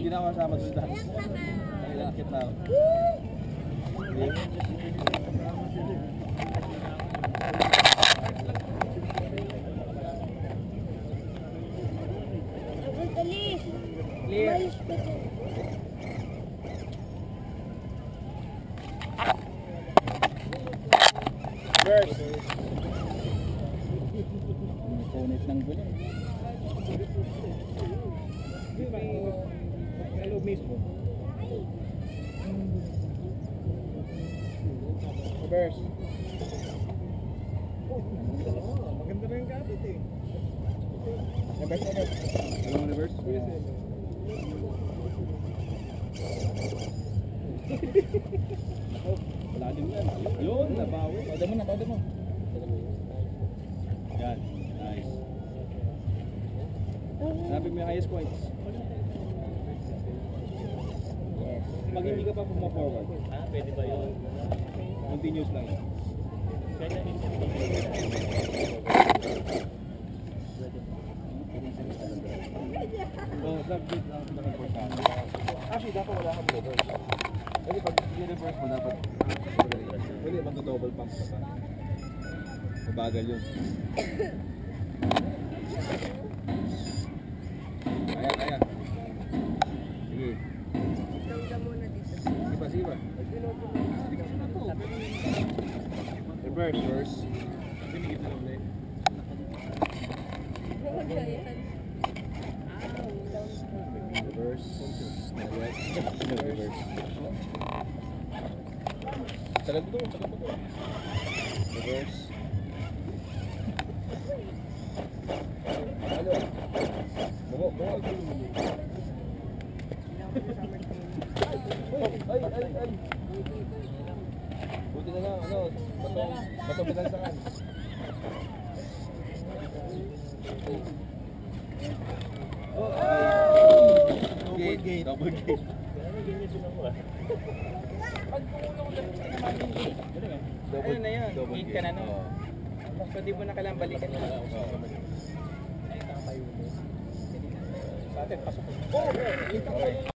Hindi na ako kasama sa dance. Nakilakit na ako. Clear. First. Punit ng gulo. Hello mismo. Reverse. Maganda na yung kapit eh. Reverse, reverse. Alam mo reverse? Lalim yan. Yun, nabawi. Pada mo na, pada mo. Yan, nice. Hanapin mo yung highest points. Pag hindi ka pa puma-forward. Ah, pwede ba yun? Continuous lang yun. Pwede na oh, subject lang pinaka-importante. Actually, dapat wala kang reverse. Kasi pag i-reverse mo, dapat pwede mag-double pump ka pa. Mabagal yun. Kaya, kaya. Sige. Sige pa, sige pa. Reverse, reverse. Pinigit na ulit. Reverse. Reverse. Sagad mo to, sagad mo to. Reverse. Ano? Buko, buko. Ay. Buti na lang, ano, batong binalsakan. Double gate. Double gate. Pag pumulong lang sa naman yung gate. Ano na yun? Gate ka na no? So di mo na kailangan balikan yun. Ay, tayo mo. Sa atin, pasok.